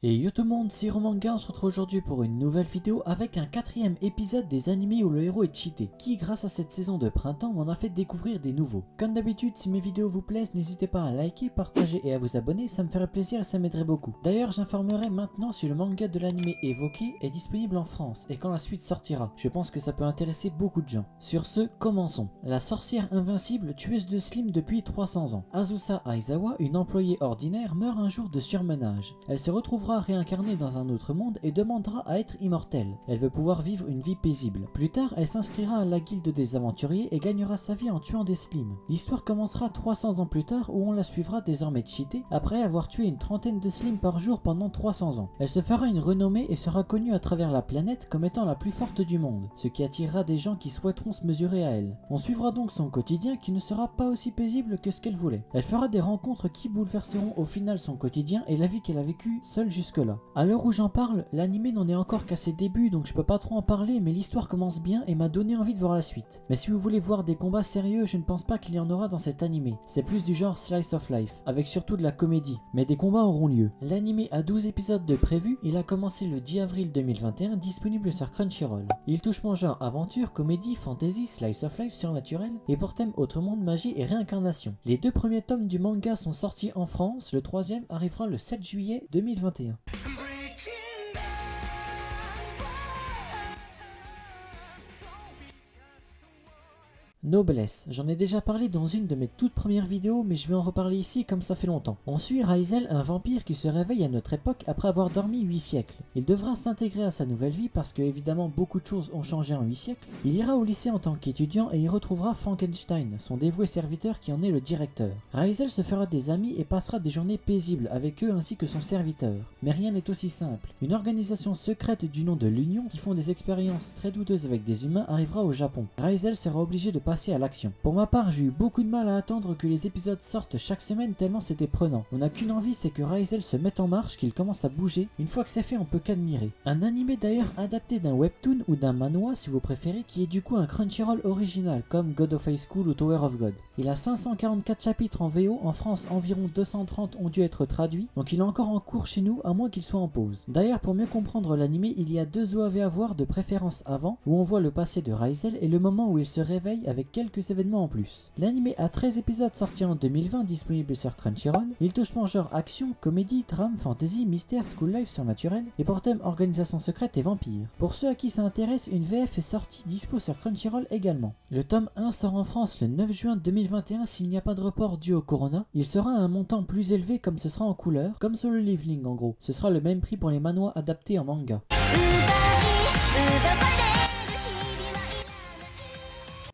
Et yo tout le monde, c'est Romanga, on se retrouve aujourd'hui pour une nouvelle vidéo avec un quatrième épisode des animés où le héros est cheaté, qui grâce à cette saison de printemps m'en a fait découvrir des nouveaux. Comme d'habitude, si mes vidéos vous plaisent, n'hésitez pas à liker, partager et à vous abonner, ça me ferait plaisir et ça m'aiderait beaucoup. D'ailleurs, j'informerai maintenant si le manga de l'animé évoqué est disponible en France et quand la suite sortira. Je pense que ça peut intéresser beaucoup de gens. Sur ce, commençons. La sorcière invincible, tueuse de Slim depuis 300 ans. Azusa Aizawa, une employée ordinaire, meurt un jour de surmenage. Elle se retrouvera réincarnée dans un autre monde et demandera à être immortelle. Elle veut pouvoir vivre une vie paisible. Plus tard, elle s'inscrira à la guilde des aventuriers et gagnera sa vie en tuant des Slims. L'histoire commencera 300 ans plus tard où on la suivra désormais cheatée après avoir tué une trentaine de Slims par jour pendant 300 ans. Elle se fera une renommée et sera connue à travers la planète comme étant la plus forte du monde, ce qui attirera des gens qui souhaiteront se mesurer à elle. On suivra donc son quotidien qui ne sera pas aussi paisible que ce qu'elle voulait. Elle fera des rencontres qui bouleverseront au final son quotidien et la vie qu'elle a vécue seule jusque-là. À l'heure où j'en parle, l'anime n'en est encore qu'à ses débuts donc je peux pas trop en parler, mais l'histoire commence bien et m'a donné envie de voir la suite. Mais si vous voulez voir des combats sérieux, je ne pense pas qu'il y en aura dans cet animé. C'est plus du genre slice of life, avec surtout de la comédie, mais des combats auront lieu. L'anime a 12 épisodes de prévus, il a commencé le 10 avril 2021, disponible sur Crunchyroll. Il touche mon genre aventure, comédie, fantasy, slice of life, surnaturel, et pour thème autre monde, magie et réincarnation. Les deux premiers tomes du manga sont sortis en France, le troisième arrivera le 7 juillet 2021. Noblesse, j'en ai déjà parlé dans une de mes toutes premières vidéos mais je vais en reparler ici comme ça fait longtemps. On suit Raizel, un vampire qui se réveille à notre époque après avoir dormi 8 siècles. Il devra s'intégrer à sa nouvelle vie parce que évidemment beaucoup de choses ont changé en 8 siècles. Il ira au lycée en tant qu'étudiant et y retrouvera Frankenstein, son dévoué serviteur qui en est le directeur. Raizel se fera des amis et passera des journées paisibles avec eux ainsi que son serviteur. Mais rien n'est aussi simple. Une organisation secrète du nom de l'Union qui font des expériences très douteuses avec des humains arrivera au Japon. Raizel sera obligé de passer à l'action. Pour ma part, j'ai eu beaucoup de mal à attendre que les épisodes sortent chaque semaine tellement c'était prenant. On n'a qu'une envie, c'est que Raizel se mette en marche, qu'il commence à bouger. Une fois que c'est fait, on peut qu'admirer. Un animé d'ailleurs adapté d'un webtoon ou d'un manhwa si vous préférez, qui est du coup un Crunchyroll original comme God of High School ou Tower of God. Il a 544 chapitres en VO, en France environ 230 ont dû être traduits, donc il est encore en cours chez nous à moins qu'il soit en pause. D'ailleurs pour mieux comprendre l'animé, il y a deux OAV à voir de préférence avant, où on voit le passé de Raizel et le moment où il se réveille avec quelques événements en plus. L'animé a 13 épisodes sortis en 2020 disponibles sur Crunchyroll. Il touche mon genre action, comédie, drame, fantasy, mystère, school life, surnaturel et pour thème organisation secrète et vampire. Pour ceux à qui ça intéresse, une VF est sortie dispo sur Crunchyroll également. Le tome 1 sort en France le 9 juin 2021 s'il n'y a pas de report dû au corona. Il sera à un montant plus élevé comme ce sera en couleur, comme Solo Leveling en gros. Ce sera le même prix pour les manhwas adaptés en manga.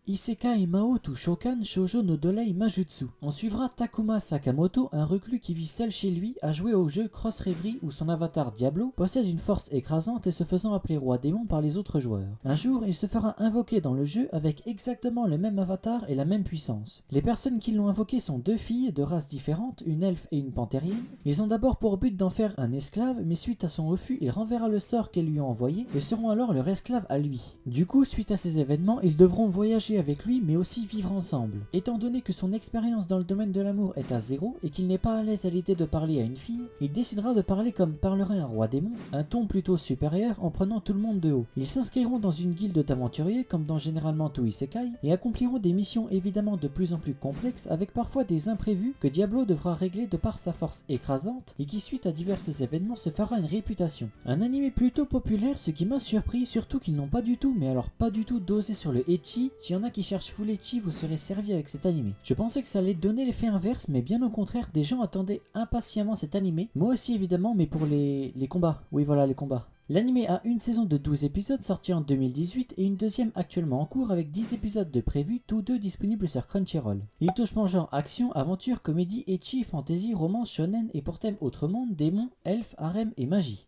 Isekai Maoto Shokan Shoujo no Dorei Majutsu. On suivra Takuma Sakamoto, un reclus qui vit seul chez lui à jouer au jeu Cross Reverie où son avatar Diablo possède une force écrasante et se faisant appeler roi démon par les autres joueurs. Un jour, il se fera invoquer dans le jeu avec exactement le même avatar et la même puissance. Les personnes qui l'ont invoqué sont deux filles de races différentes, une elfe et une panthérienne. Ils ont d'abord pour but d'en faire un esclave, mais suite à son refus, il renverra le sort qu'elles lui ont envoyé et seront alors leur esclave à lui. Du coup, suite à ces événements, ils devront voyager avec lui mais aussi vivre ensemble. Étant donné que son expérience dans le domaine de l'amour est à zéro et qu'il n'est pas à l'aise à l'idée de parler à une fille, il décidera de parler comme parlerait un roi démon, un ton plutôt supérieur en prenant tout le monde de haut. Ils s'inscriront dans une guilde d'aventuriers comme dans généralement tout isekai et accompliront des missions évidemment de plus en plus complexes avec parfois des imprévus que Diablo devra régler de par sa force écrasante et qui suite à divers événements se fera une réputation. Un anime plutôt populaire, ce qui m'a surpris, surtout qu'ils n'ont pas du tout, mais alors pas du tout dosé sur le ecchi. S'il y en a qui cherchent full ecchi, vous serez servi avec cet animé. Je pensais que ça allait donner l'effet inverse, mais bien au contraire, des gens attendaient impatiemment cet animé. Moi aussi évidemment, mais pour les combats. Oui voilà, les combats. L'anime a une saison de 12 épisodes sortie en 2018 et une deuxième actuellement en cours avec 10 épisodes de prévus, tous deux disponibles sur Crunchyroll. Il touche mon genre action, aventure, comédie, ecchi, fantasy, romance, shonen et pour thème autre monde, démons, elfes, harem et magie.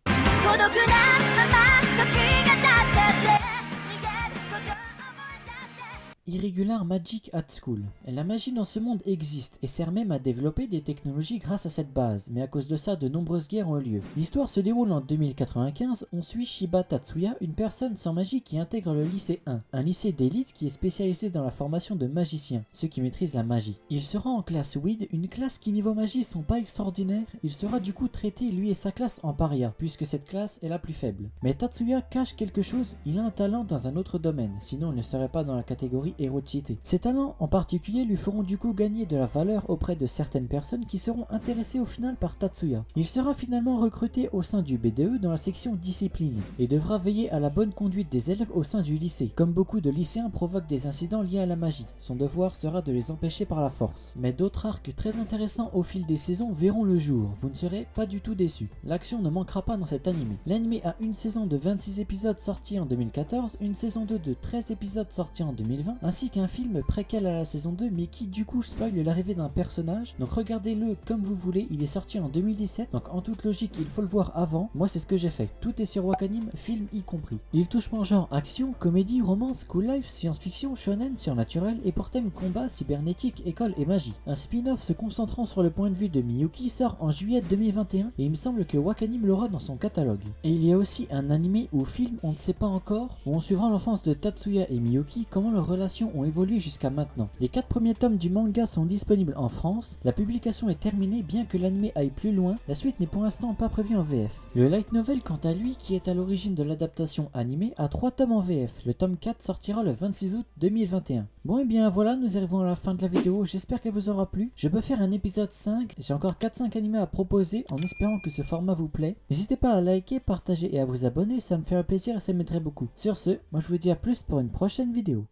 Irregular Magic at School. La magie dans ce monde existe et sert même à développer des technologies grâce à cette base, mais à cause de ça, de nombreuses guerres ont eu lieu. L'histoire se déroule en 2095, on suit Shiba Tatsuya, une personne sans magie qui intègre le lycée 1, un lycée d'élite qui est spécialisé dans la formation de magiciens, ceux qui maîtrisent la magie. Il sera en classe WID, une classe qui niveau magie sont pas extraordinaires, il sera du coup traité lui et sa classe en paria, puisque cette classe est la plus faible. Mais Tatsuya cache quelque chose, il a un talent dans un autre domaine, sinon il ne serait pas dans la catégorie héros cheaté. Ces talents en particulier lui feront du coup gagner de la valeur auprès de certaines personnes qui seront intéressées au final par Tatsuya. Il sera finalement recruté au sein du BDE dans la section discipline et devra veiller à la bonne conduite des élèves au sein du lycée. Comme beaucoup de lycéens provoquent des incidents liés à la magie, son devoir sera de les empêcher par la force. Mais d'autres arcs très intéressants au fil des saisons verront le jour, vous ne serez pas du tout déçus. L'action ne manquera pas dans cet animé. L'animé a une saison de 26 épisodes sortis en 2014, une saison 2 de 13 épisodes sortis en 2020, ainsi qu'un film préquel à la saison 2 mais qui du coup spoil l'arrivée d'un personnage, donc regardez-le comme vous voulez, il est sorti en 2017, donc en toute logique il faut le voir avant, moi c'est ce que j'ai fait, tout est sur Wakanim, film y compris. Il touche en genre action, comédie, romance, cool life, science-fiction, shonen, surnaturel et pour thème combat, cybernétique, école et magie. Un spin-off se concentrant sur le point de vue de Miyuki sort en juillet 2021 et il me semble que Wakanim l'aura dans son catalogue. Et il y a aussi un animé ou film, on ne sait pas encore, où on suivra l'enfance de Tatsuya et Miyuki, comment leurs relations ont évolué jusqu'à maintenant. Les 4 premiers tomes du manga sont disponibles en France, la publication est terminée bien que l'anime aille plus loin, la suite n'est pour l'instant pas prévue en VF. Le light novel quant à lui, qui est à l'origine de l'adaptation animée, a 3 tomes en VF, le tome 4 sortira le 26 août 2021. Bon et bien voilà, nous arrivons à la fin de la vidéo, j'espère qu'elle vous aura plu. Je peux faire un épisode 5, j'ai encore 4-5 animés à proposer en espérant que ce format vous plaît. N'hésitez pas à liker, partager et à vous abonner, ça me ferait plaisir et ça m'aiderait beaucoup. Sur ce, moi je vous dis à plus pour une prochaine vidéo.